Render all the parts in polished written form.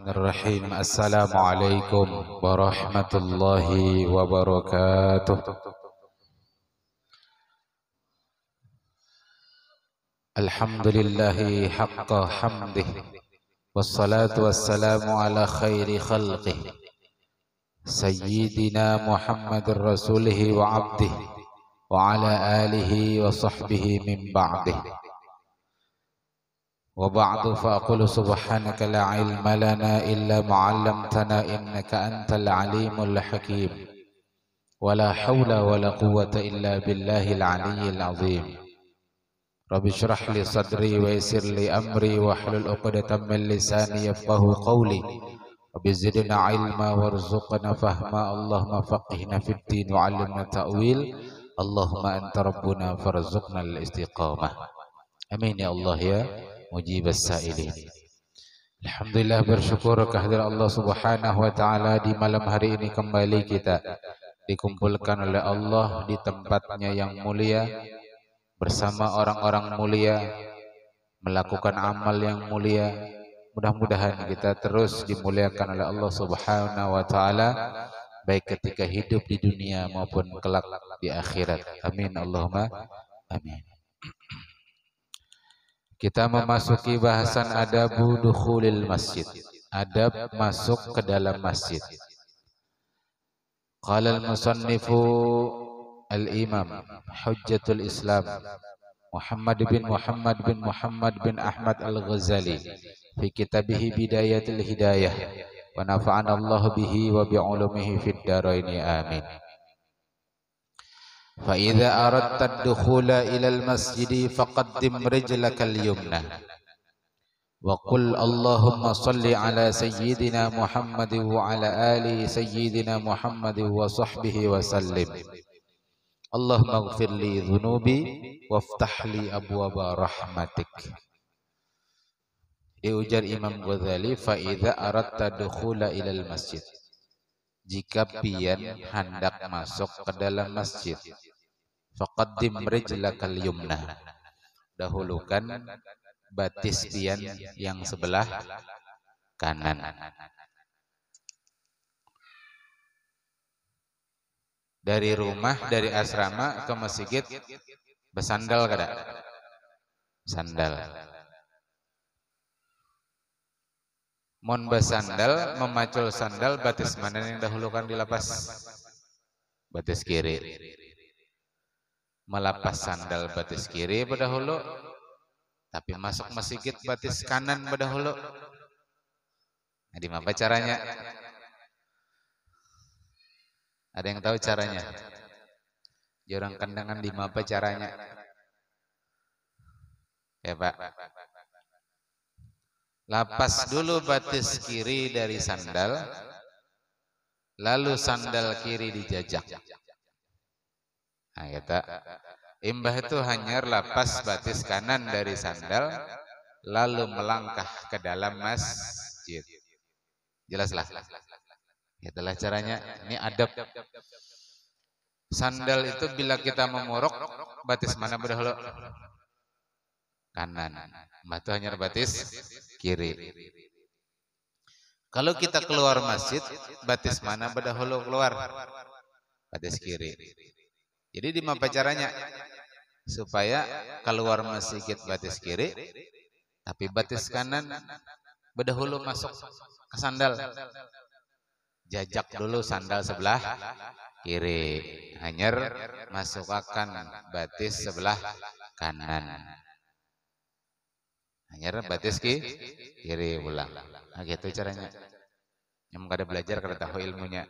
Bismillahirrahmanirrahim. Assalamualaikum warahmatullahi wabarakatuh. Alhamdulillahi haqqa hamdih, wassalatu wassalamu ala khairi khalqih, Sayyidina Muhammadir rasulihi wa abdih, wa ala alihi wa sahbihi min ba'dih. Wa ba'du fa'aqulu subhanaka la ilma lana illa ma'allamtana innaka antal alimul hakim. Wa la hawla wa la quwwata illa billahil aliyyil azim. Rabbi shrah li sadri wa yassir li amri wa hlul 'uqdatam min lisani yafqahu qawli. Rabbi zidna ilma warzuqna fahma. Allahumma faqihna fid din wa 'allimna ta'wil. Allahumma anta rabbuna farzuqna al-istiqamah. Amin ya Allah ya mujibas sa'ilin. Alhamdulillah, bersyukur kehadirat Allah Subhanahu wa taala di malam hari ini kembali kita dikumpulkan oleh Allah di tempatnya yang mulia bersama orang-orang mulia, melakukan amal yang mulia. Mudah-mudahan kita terus dimuliakan oleh Allah Subhanahu wa taala baik ketika hidup di dunia maupun kelak di akhirat. Amin Allahumma amin. Kita memasuki bahasan adabu dukhulil masjid. Adab masuk ke dalam masjid. Qala al-musannifu al-imam hujjatul islam Muhammad bin Ahmad al-Ghazali fi kitabih bidayatul hidayah wa nafa'ana Allah bihi wa bi'ulumihi fid dharaini amin. فإذا أردت الدخول إلى المسجد فقدم رجلك اليمنى وقل اللهم صل على سيدنا محمد وعلى آل سيدنا محمد وصحبه وسلم اللهم اغفر لي ذنوبي وافتح لي أبواب رحمتك. Diujar Imam Ghazali, فإذا أردت الدخول إلى المسجد, jika pian hendak masuk ke dalam masjid, faqaddim rijlakal yumna, dahulukan batis pian yang sebelah kanan. Dari rumah, dari asrama ke masjid bersandal kada? Sandal. Mon bersandal, memacul sandal, batis mana yang dahulukan dilepas? Batis kiri. Melepas sandal batis kiri berdahulu, tapi masuk masjid batis kanan berdahulu. Nah, di mana caranya? Ada yang tahu caranya? Jorang kandangan di mana caranya? Ya Pak. Lapas dulu batis kiri dari sandal, lalu sandal kiri dijajak. Nah, kata imbah itu hanya lapas batis kanan dari sandal, lalu melangkah ke dalam masjid. Jelaslah. Itulah caranya. Ini adab. Sandal itu bila kita memorok, batis mana berdahulu? Kanan. Itu hanya batis kiri. Kalau kita keluar masjid, batis mana berdahulu keluar? Batis kiri. Jadi di mana caranya? Supaya keluar masjid batis kiri, tapi batis kanan berdahulu masuk ke sandal. Jajak dulu sandal sebelah kiri. Hanya masukkan batis sebelah kanan. Hanya batis kiri ulang. Nah gitu caranya. Yang kada belajar kada tahu ilmunya.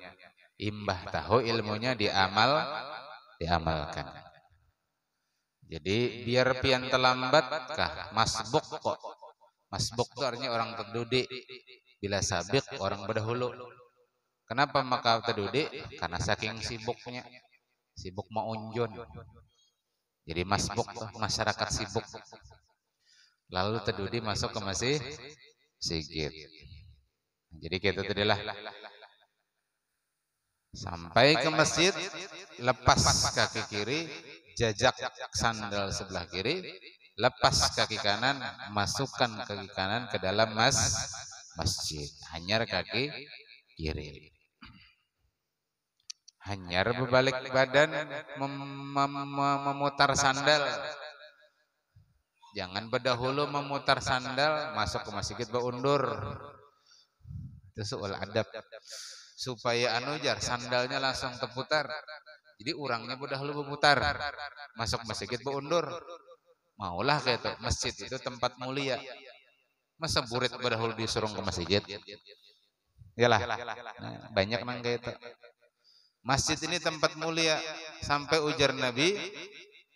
Imbah tahu ilmunya diamalkan. Jadi biar pian terlambat kah? Masbuk kok. Masbuk itu artinya orang terdudi. Bila sabik orang berdahulu. Kenapa maka terdudi? Karena saking sibuknya. Sibuk mau unjun. Jadi masbuk tuh masyarakat sibuk. Lalu terdudi masuk ke masjid. Jadi kita tadilah sampai ke masjid, lepas kaki kiri, jajak sandal sebelah kiri, lepas kaki kanan, masukkan kaki kanan ke dalam masjid. masjid. Hanyar kaki kiri. Hanyar berbalik badan, memutar sandal. Jangan berdahulu memutar sandal, masuk ke masjid berundur. Itu soal adab. Supaya jar sandalnya langsung terputar. Jadi orangnya berdahulu memutar, masuk masjid berundur. Maulah kayak itu. Masjid itu tempat mulia. Masa burit berdahulu disuruh ke masjid? Yalah. Nah, banyak nang kayak itu. Masjid ini tempat mulia. Sampai ujar Nabi,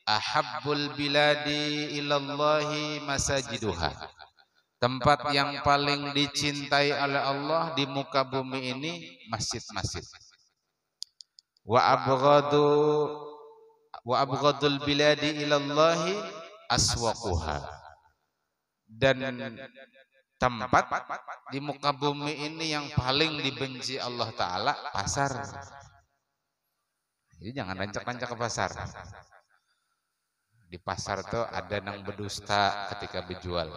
ahabbul biladi ilallahi masajiduha. Tempat yang paling dicintai oleh Allah di muka bumi ini masjid-masjid. Wa abghadul biladi ilallahi aswaquha. Dan tempat di muka bumi ini yang paling dibenci Allah Ta'ala pasar. Jadi jangan rancak-rancak ke pasar. Di pasar tuh ada nang berdusta ketika berjual.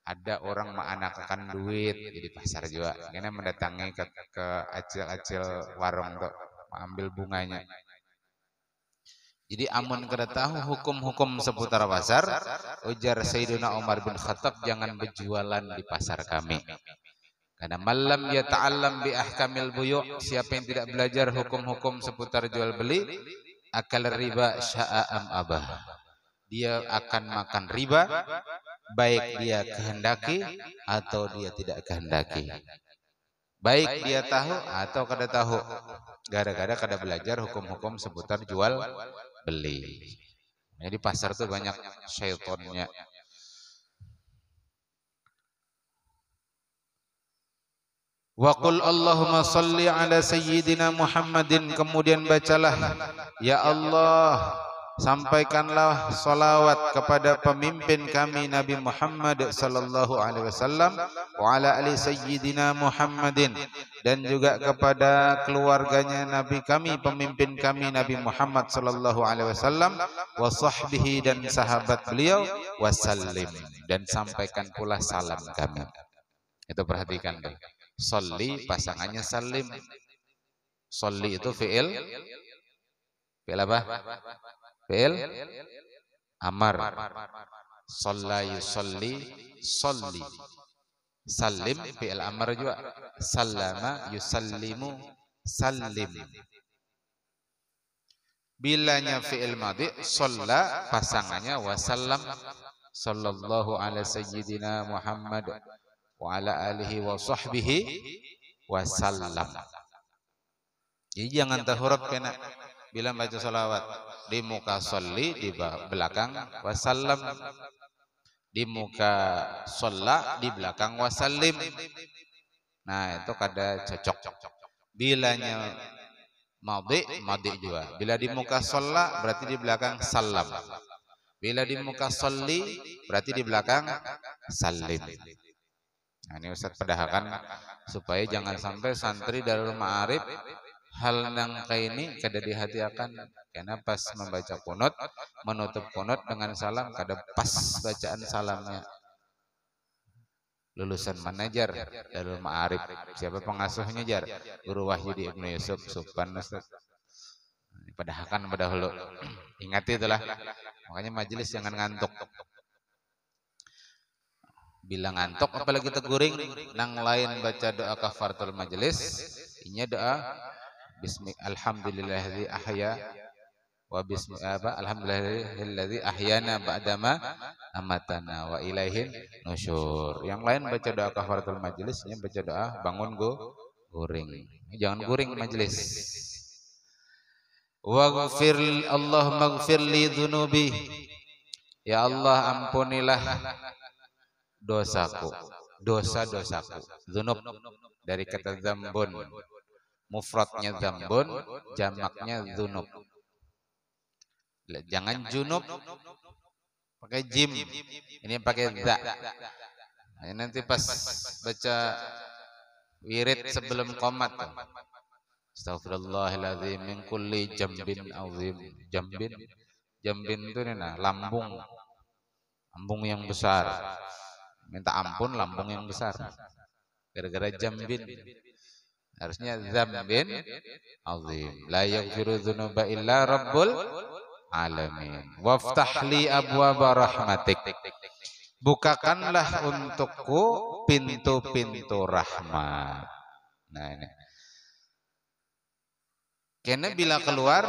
Ada orang menganakan duit di pasar juga. Ini mendatangi ke acil-acil warung tuh, ambil bunganya. Jadi amun kada tahu hukum-hukum seputar pasar, ujar Sayyidina Umar bin Khattab, jangan berjualan di pasar kami. Karena malam ya ta'allam bi ahkamil buyu', siapa yang tidak belajar hukum-hukum seputar jual beli, akal riba sya'a am abah. Dia akan makan riba, baik dia kehendaki atau dia tidak kehendaki. Baik dia tahu atau kada tahu. Gara-gara kada belajar hukum-hukum seputar jual beli. Jadi pasar tuh banyak syaitonnya. Wa qul Allahumma salli ala sayyidina Muhammadin, kemudian bacalah, ya Allah, sampaikanlah salawat kepada pemimpin kami Nabi Muhammad sallallahu alaihi wasallam, wa ala ali sayyidina Muhammadin, dan juga kepada keluarganya Nabi kami, pemimpin kami Nabi Muhammad sallallahu alaihi wasallam, wa sahbihi, dan sahabat beliau, wasallim, dan sampaikan pula salam kami. Itu perhatikan tuh. Sholli pasangannya salim. Sholli itu fi'il apa? Fi'il amar. Shalla yusolli, sholli. Salim fi'il amar juga. Sallama yusallimu, sallim. Bilanya fi'il madhi, sholla pasangannya wasallam. Sallallahu ala sayyidina Muhammad wa ala alihi wa sahbihi wasallam. Jadi jangan terhuruf kena bila baca salawat. Di muka sholli, di belakang wasallam. Di muka sholla, di belakang wasallim. Nah itu kada cocok. Bilanya madhi juga. Bila di muka sholla berarti di belakang salam. Bila di muka sholli berarti di belakang salim. Nah, ini Ustaz pedahakan supaya jangan sampai santri Darul Ma'arif hal yang kayak ini kada dihati-akan. Karena pas membaca kunut, menutup kunut dengan salam, kada pas bacaan salamnya. Lulusan mana jar Darul Ma'arif? Siapa pengasuhnya jar? Guru Wahyudi Ibnu Yusuf Subhan Ustaz. Pedahakan pada hulu. Ingat itulah. Makanya majelis jangan ngantuk. Bila ngantuk apalagi teguring, nang lain baca doa kafaratul majelis, inya doa alhamdulillahilladzi ahya wa alhamdulillahilladzi ahyana ba'dama amatana wa ilaihin nusyur. Yang lain baca doa kafaratul majelis, inya baca doa bangun guring. Jangan guring majelis. Waghfir Allahumma ighfir li dzunubi. Ya Allah, ampunilah dosaku, dosa-dosaku. Dzunub dari kata dzambun. Mufradnya dzambun, jamaknya dzunub. Jangan junub pakai jim. Ini pakai dza. Nah, nanti pas baca wirid sebelum qomat. Astaghfirullahaladzim min kulli jambin azim. Jambin itu nah lambung yang besar. Minta ampun lambung yang besar. gara-gara jambin. Harusnya dzambin azim. La yaghfiru dzunuba illa rabbul alamin. Waftah li abwaaba rahmatik. Bukakanlah untukku pintu-pintu rahmat. Nah ini. Karena bila keluar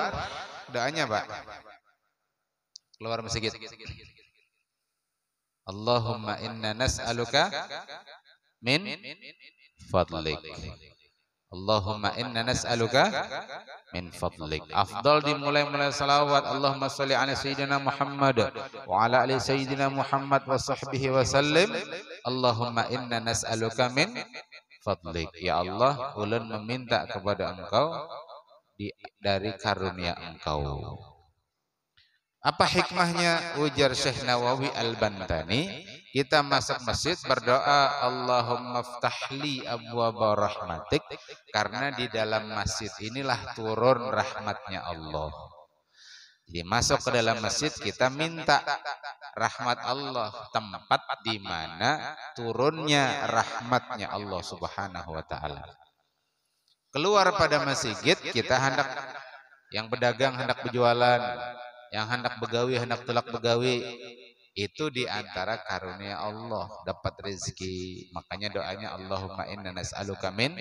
doanya Pak. Keluar masjid. Allahumma inna nas'aluka min fadlik. Allahumma inna nas'aluka min fadlik. Afdal dimulai salawat. Allahumma salli ala sayyidina Muhammad wa ala ali sayyidina Muhammad wa sahbihi wa sallim. Allahumma inna nas'aluka min fadlik. Ya Allah, ulun meminta kepada Engkau dari karunia Engkau. Apa hikmahnya? Ujar Syekh Nawawi Al-Bantani, kita masuk masjid berdoa Allahumma ftahli abwaaba rahmatik, karena di dalam masjid inilah turun rahmatnya Allah. Jadi masuk ke dalam masjid kita minta rahmat Allah, tempat di mana turunnya rahmatnya Allah Subhanahu wa taala. Keluar pada masjid kita hendak, yang pedagang hendak berjualan, yang hendak begawi, hendak tulak begawi, itu diantara karunia Allah, dapat rezeki. Makanya doanya Allahumma inna nas'aluka min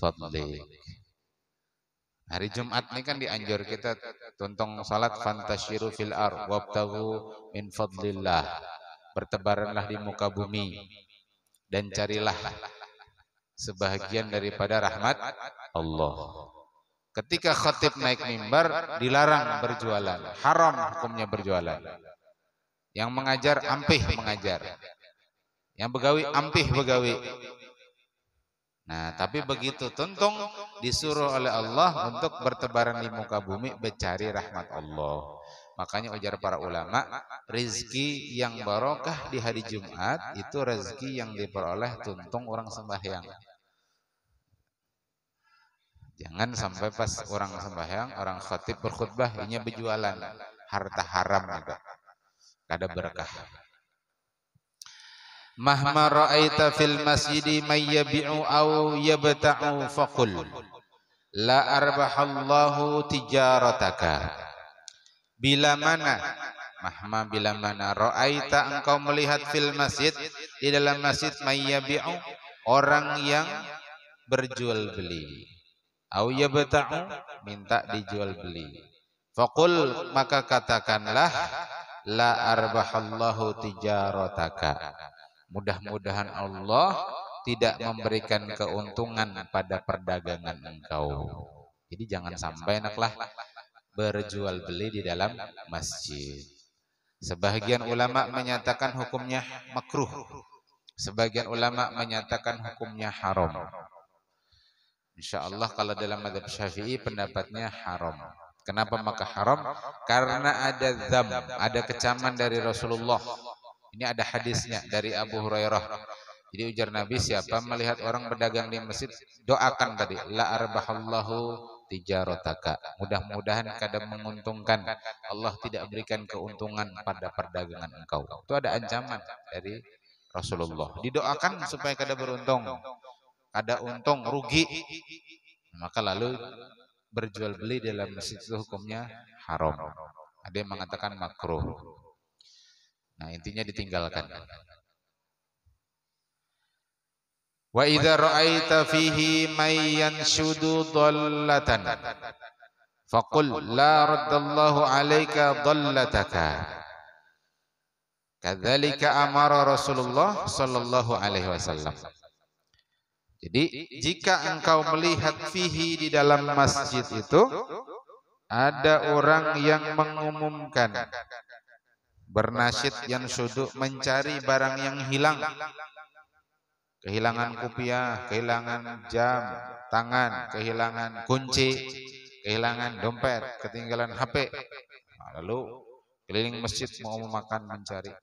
fadlik. Hari Jumat ini kan dianjur kita tuntung salat fantasyiru fil ar wabtaghu min fadlillah. Bertebaranlah di muka bumi dan carilah sebahagian daripada rahmat Allah. Ketika khatib naik mimbar dilarang berjualan, haram hukumnya berjualan. Yang mengajar ampih mengajar, yang begawi ampih begawi. Nah, tapi begitu tuntung disuruh oleh Allah untuk bertebaran di muka bumi mencari rahmat Allah. Makanya ujar para ulama, rezeki yang barokah di hari Jumat itu rezeki yang diperoleh tuntung orang sembahyang. Jangan sampai pas orang sembahyang, orang khatib berkhutbah, ini berjualan, harta haram juga. Kada berkah. Mahma ra'aita fil masjidi may yabi'u aw yabta'u faqul la arbahallahu tijarataka. Bila mana, mahma bila mana ra'aita engkau melihat fil masjid, di dalam masjid may yabi'u, orang yang berjual beli. Au yabta'u, minta dijual beli. Faqul, maka katakanlah la arbahallahu tijarataka. Mudah-mudahan Allah tidak memberikan keuntungan pada perdagangan engkau. Jadi jangan sampai naklah berjual beli di dalam masjid. Sebagian ulama menyatakan hukumnya makruh. Sebagian ulama menyatakan hukumnya haram. Insyaallah kalau dalam mazhab Syafi'i pendapatnya haram. Kenapa maka haram? Karena ada dzam, ada kecaman dari Rasulullah. Ini ada hadisnya dari Abu Hurairah. Jadi ujar Nabi, siapa melihat orang berdagang di masjid, doakan tadi, la arbahallahu tijarataka. Mudah-mudahan kadang menguntungkan, Allah tidak berikan keuntungan pada perdagangan engkau. Itu ada ancaman dari Rasulullah. Didoakan supaya kada beruntung. Ada untung rugi, maka lalu berjual beli dalam masjid itu hukumnya haram. Ada yang mengatakan makruh. Nah, intinya ditinggalkan. Wa idza ra'aita fihi may yanshudu dhallatan faqul la raddallahu 'alaika dhallataka. Kadzalika amara Rasulullah sallallahu alaihi wasallam. Jadi jika engkau melihat fihi di dalam masjid itu ada orang yang mengumumkan, bernasyid yang syudu, mencari barang yang hilang, kehilangan kopiah, kehilangan jam tangan, kehilangan kunci, kehilangan dompet, ketinggalan HP, lalu keliling masjid mau makan mencari.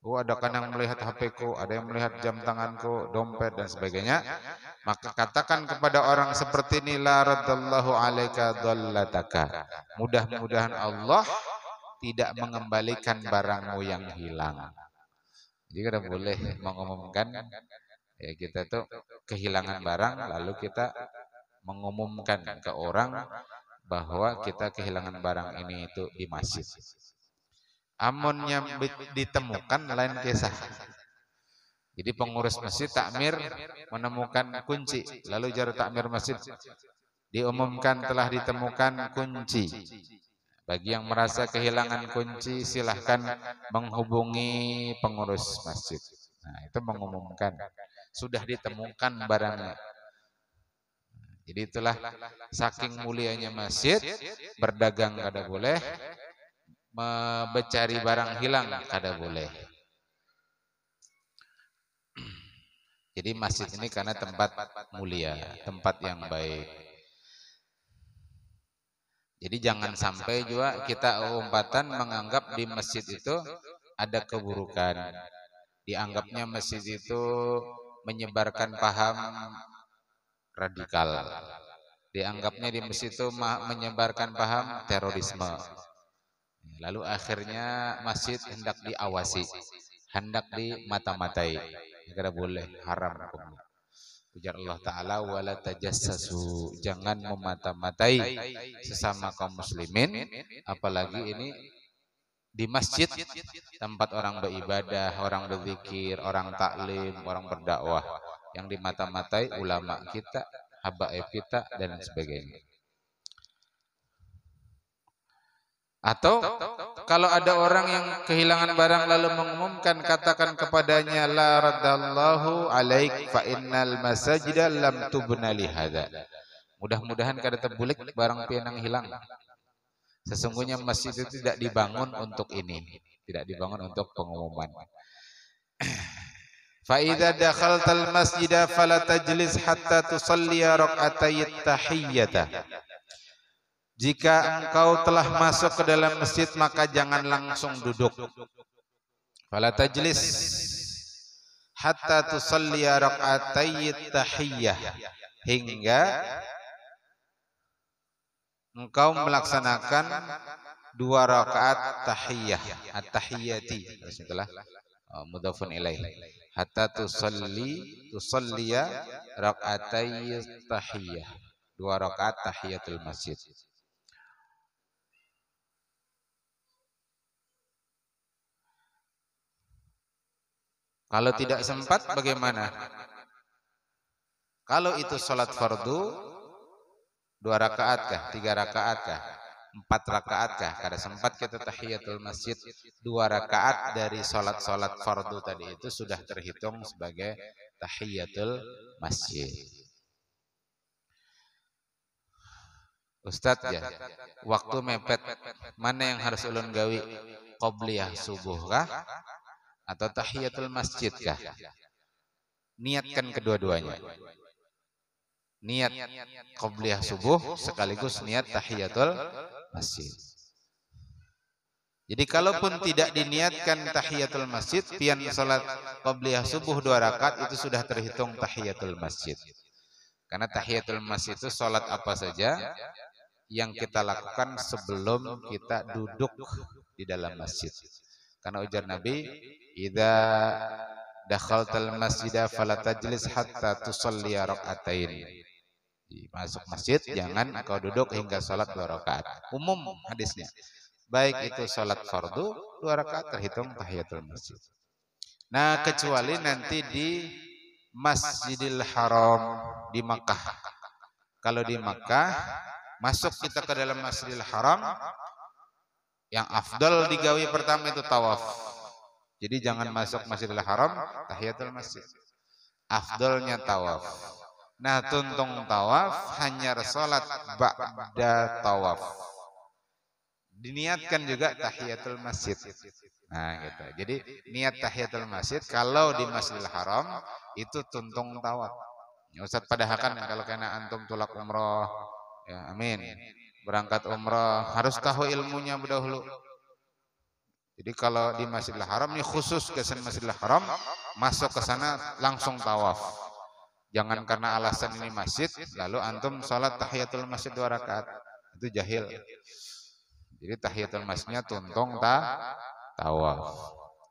Oh, ada kan yang melihat HP-ku, ada yang melihat jam tanganku, dompet dan sebagainya. Maka katakan kepada orang seperti ini, la raddallahu 'alaika dhallataka. Mudah-mudahan Allah tidak mengembalikan barangmu yang hilang. Jadi kada boleh mengumumkan Ya kita tuh kehilangan barang lalu kita mengumumkan ke orang bahwa kita kehilangan barang ini itu di masjid. Amunnya ditemukan lain kisah. Jadi pengurus masjid takmir menemukan kunci, lalu juru takmir masjid diumumkan telah ditemukan kunci. Bagi yang merasa kehilangan kunci silahkan menghubungi pengurus masjid. Nah, itu mengumumkan sudah ditemukan barangnya. Jadi itulah saking mulianya masjid, berdagang kada boleh, mencari barang hilang kada boleh. Jadi masjid ini karena tempat mulia, tempat yang baik. Jadi jangan sampai juga kita umpatan menganggap di masjid itu ada keburukan. Dianggapnya masjid itu menyebarkan paham radikal. Dianggapnya di masjid itu menyebarkan paham terorisme. Lalu akhirnya masjid hendak diawasi, hendak dimata-matai. Kada boleh, haram hukumnya. Ujar Allah Ta'ala, wala tajassasu, jangan memata-matai sesama kaum muslimin, apalagi ini di masjid, tempat orang beribadah, orang berzikir, orang taklim, orang berdakwah, yang dimata-matai ulama kita, habaib kita, dan sebagainya. Atau kalau ada orang yang kehilangan barang lalu mengumumkan, katakan kepadanya, la raddallahu alaik fa innal masajida lam tubna li hadza. Mudah-mudahan kada terbulik barang pianang hilang. Sesungguhnya masjid itu tidak dibangun untuk ini, tidak dibangun untuk pengumuman. Fa idza dakhaltal masjida fala tajlis hatta tusalli rak'atayit tahiyyata. Jika engkau telah masuk ke dalam masjid maka jangan langsung duduk. Fala tajlis hatta tusalli rak'atayit tahiyyah, hingga engkau melaksanakan 2 rakaat tahiyyah, at-tahiyyati setelah mudhafun ilaih. Hatta tusalliya rak'atayit tahiyyah, 2 rakaat tahiyyatul masjid. Kalau tidak sempat bagaimana? Kalau itu sholat fardu 2 rakaat kah, 3 rakaat kah, 4 rakaat kah? Kada sempat kita tahiyatul masjid 2 rakaat dari sholat-sholat fardu tadi itu sudah terhitung sebagai tahiyatul masjid. Ustadz ya, waktu mepet, mana yang harus ulun gawi? Qobliyah subuh kah atau tahiyatul masjid kah? Niatkan kedua-duanya. Niat qobliyah subuh sekaligus niat tahiyatul masjid. Jadi kalaupun tidak diniatkan tahiyatul masjid, pian salat qobliyah subuh 2 rakaat itu sudah terhitung tahiyatul masjid. Karena tahiyatul masjid itu salat apa saja yang kita lakukan sebelum kita duduk di dalam masjid. Karena ujar Nabi, idza dakhaltal masjida fala tajlis hatta tusalli rak'atain. Masuk masjid jangan engkau duduk hingga salat 2 rakaat. Umum hadisnya. Baik itu salat fardu 2 rakaat terhitung tahiyatul masjid. Nah, kecuali nanti di Masjidil Haram di Makkah. Kalau di Makkah masuk kita ke dalam Masjidil Haram, yang afdal digawi pertama itu tawaf. Jadi jangan masuk Masjidil Haram tahiyatul masjid. Afdalnya tawaf. Nah, tuntung tawaf hanya salat ba'da tawaf. Diniatkan juga tahiyatul masjid. Nah, gitu. Jadi niat tahiyatul masjid kalau di Masjidil Haram itu tuntung tawaf. Ya, Ustaz padahakan kalau kena antum tulak umroh, ya amin. Berangkat umroh harus tahu ilmunya dahulu. Jadi kalau di Masjidil Haram ini khusus ke Masjidil Haram, masuk ke sana langsung tawaf. Jangan karena alasan ini masjid lalu antum salat tahiyatul masjid 2 rakaat. Itu jahil. Jadi tahiyatul masjidnya tuntung tawaf.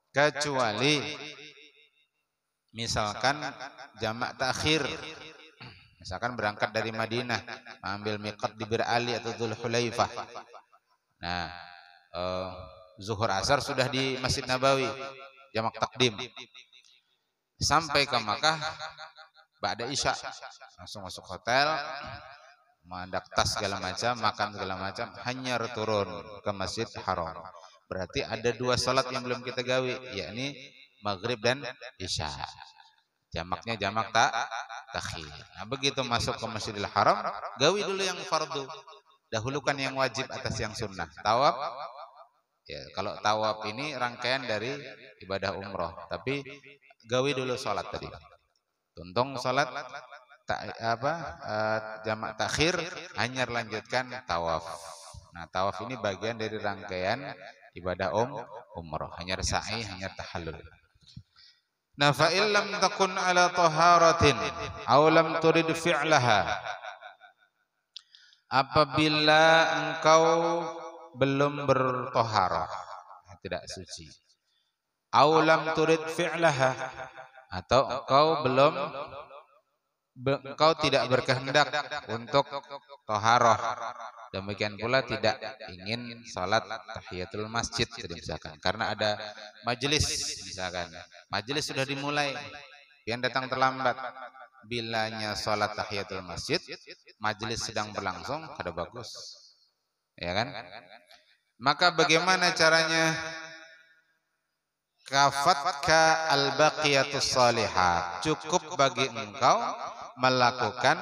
Kecuali Misalkan jamak takhir, misalkan berangkat dari Madinah, ambil miqat di Bir Ali atau Dzulhulaifah. Nah, zuhur asar sudah di Masjid Nabawi, jamak takdim. Sampai ke Makkah, ba'da Isya, langsung masuk hotel, mandak tas segala macam, makan segala macam, hanya turun ke Masjid Haram. Berarti ada 2 salat yang belum kita gawi, yakni maghrib dan Isya. Jamaknya jamak takhir. Nah, begitu masuk ke Masjidil Haram, gawi dulu yang fardu. Dahulukan yang wajib atas yang sunnah. Tawaf, ya kalau tawaf ini rangkaian dari ibadah umroh, tapi gawi dulu salat tadi. Tuntung salat jamak takhir, hanya lanjutkan tawaf. Nah, tawaf ini bagian dari rangkaian ibadah umroh, hanya sa'i, hanya tahallul. Nah, fa illam takun ala taharatin aw lam turid fi'laha, apabila engkau belum bertoharah, tidak suci, aw lam turid fi'laha, atau engkau tidak berkehendak untuk toharoh, demikian pula tidak ingin salat tahiyatul masjid misalkan, karena ada majelis, misalkan majelis sudah dimulai, pian datang terlambat, bilanya salat tahiyatul masjid, majelis sedang berlangsung, kada bagus, ya kan? Maka bagaimana caranya? Kafatka al-baqiyatus shalihat, cukup bagi engkau melakukan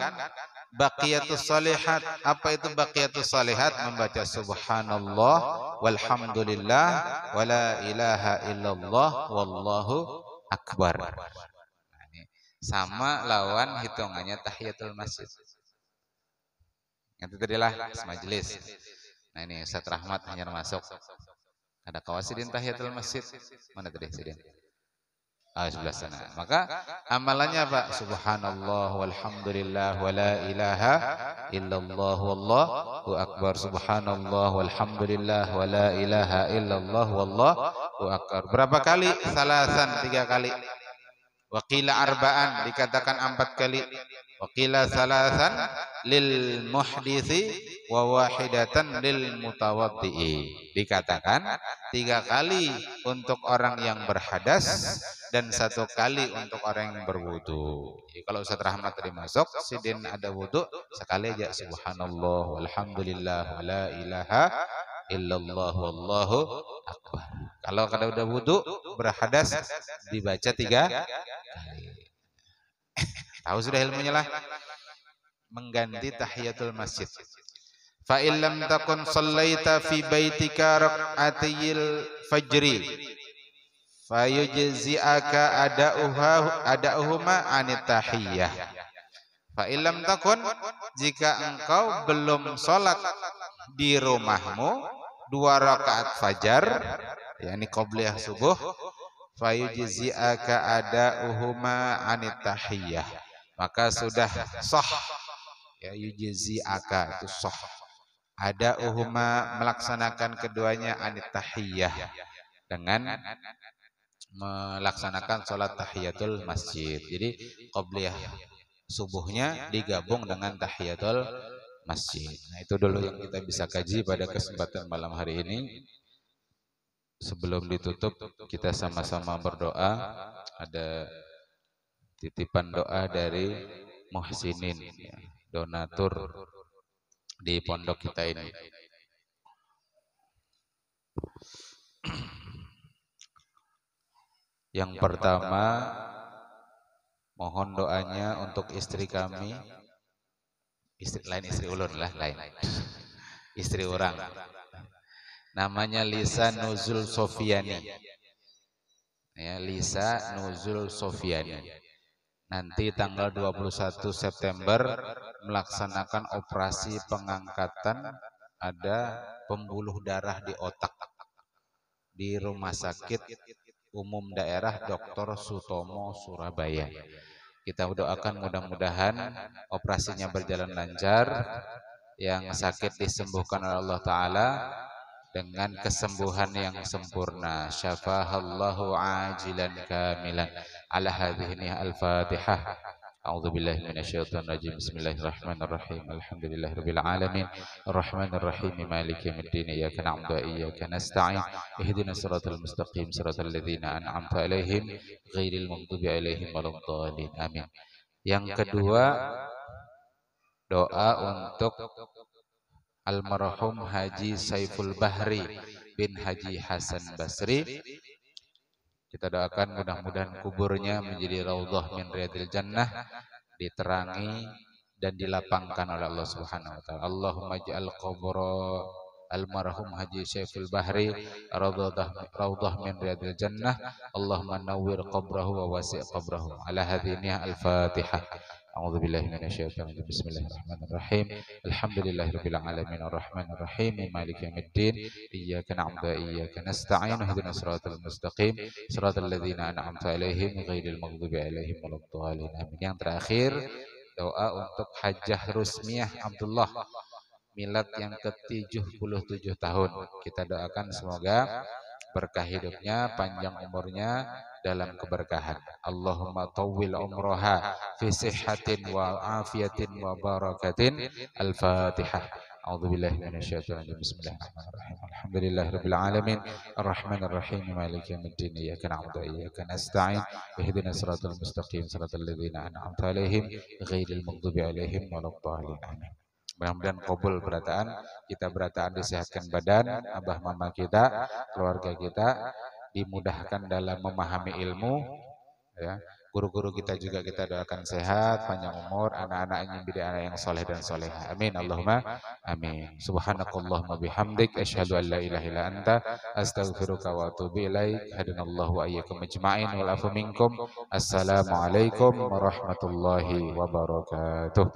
baqiyatus shalihat. Apa itu baqiyatus shalihat? Membaca subhanallah walhamdulillah wala ilaha illallah wallahu akbar. Nah, ini sama lawan hitungannya tahiyatul masjid. Itu tadilah majelis. Nah, ini Ustaz Rahmat hanya masuk. Ada kawasidin tahiyatul masjid. Mana tadi sidin? Sebelah sana. Maka amalannya apa? Subhanallah walhamdulillah wala ilaha illallah wallahu akbar. Subhanallah walhamdulillah wala ilaha illallah wallahu akbar. Berapa kali? Salasan, 3 kali. Waqila arba'an, dikatakan 4 kali. Waqila salasan lil muhditsi wa wahidatan lil mutawaddi'i, dikatakan 3 kali untuk orang yang berhadas dan 1 kali untuk orang yang berwudu. Jadi kalau Ustaz Rahmat tadi masuk, sidin ada wudu, sekali aja subhanallah walhamdulillah wala ilaha illallah wallahu akbar. Kalau kada udah wudu, berhadas, dibaca 3 kali. Tahu sudah ilmunya lah. Mengganti tahiyatul masjid. Fa illam takun sallaita fi baitika rak'atayil fajri fayujzi'aka ada'uhuma anit tahiyyah. Fa illam takun, jika engkau belum salat di rumahmu 2 rakaat fajar, yakni qabliyah subuh, fayujzi'aka ada'uhuma anit tahiyyah, maka sudah sah, ya, yujzi'aka itu sah, ada'uhuma melaksanakan keduanya anit tahiyyah, dengan melaksanakan sholat tahiyatul masjid. Jadi qabliyah subuhnya digabung dengan tahiyatul masjid. Nah, itu dulu yang kita bisa kaji pada kesempatan malam hari ini. Sebelum ditutup, kita sama-sama berdoa. Ada titipan doa dari muhsinin, ya, donatur di pondok kita ini. Yang pertama, mohon doanya untuk istri kami, istri ulun lah, lain istri orang, namanya Lisa Nuzul Sofiani, ya, Lisa Nuzul Sofiani. Nanti tanggal 21 September melaksanakan operasi pengangkatan, ada pembuluh darah di otak di Rumah Sakit Umum Daerah Dr. Sutomo, Surabaya. Kita doakan mudah-mudahan operasinya berjalan lancar, yang sakit disembuhkan oleh Allah Ta'ala, dengan kesembuhan yang sempurna. Syafahallahu ajilan kamilan. Ala hadhihi al-Fatihah. A'udzu billahi minasyaitonir rajim. Bismillahirrahmanirrahim. Alhamdulillahirabbil alamin. Arrahmanir rahim. Maliki yaumiddin. Iyyaka na'budu wa iyyaka nasta'in. Ihdinas siratal mustaqim. Siratal ladzina an'amta 'alaihim ghairil maghdubi 'alaihim waladdallin. Amin. Yang kedua, doa untuk almarhum Haji Saiful Bahri bin Haji Hasan Basri. Kita doakan mudah-mudahan kuburnya menjadi raudhah min riyadil jannah, diterangi dan dilapangkan oleh Allah Subhanahu wa taala. Allahumma ij'al qabra almarhum Haji Saiful Bahri raudhah min riyadil jannah. Allahumma nawwir qabrahu wa wasi' qabrahu. Ala hadhihi al-Fatihah. A'udzu billahi minasyaitonir rajim. Bismillahirrahmanirrahim. Alhamdulillahirabbil alamin arrahmanir rahim maliki yaumiddin. Iyyaka na'budu wa iyyaka nasta'in. Ihdinas siratal mustaqim. Siratal ladzina an'amta 'alaihim ghairil maghdubi 'alaihim waladdallin. Amin. Yang terakhir, doa untuk Hajjah Rusmiyah Abdullah, milad yang ke-77 tahun. Kita doakan semoga berkah hidupnya, panjang umurnya dalam keberkahan. Allahumma tawwil umroha fi sihhatin wa afiyatin wa barakatin. Al-Fatihah. A'udzu billahi minasyaitonir rajim. Bismillahirrahmanirrahim. Alhamdulillahirabbil alamin arrahmanir rahim maliki yaumiddin. Iyyaka na'budu wa iyyaka nasta'in. Ihdinas siratal mustaqim siratal ladzina an'amta 'alaihim ghairil maghdubi 'alaihim waladdallin. Amin. Mudah-mudahan qabul berataan kita, berataan disehatkan badan, abah mama kita, keluarga kita dimudahkan dalam memahami ilmu, ya. Guru-guru kita juga kita doakan sehat, panjang umur, anak-anaknya menjadi anak yang soleh dan soleha. Amin. Allahumma amin. Subhanakallahumma bihamdik asyhadu an la ilaha illa anta astaghfiruka wa atubu ilaik. Hadanallahu wa iyyakum ajma'in wal afu minkum. Assalamualaikum warahmatullahi wabarakatuh.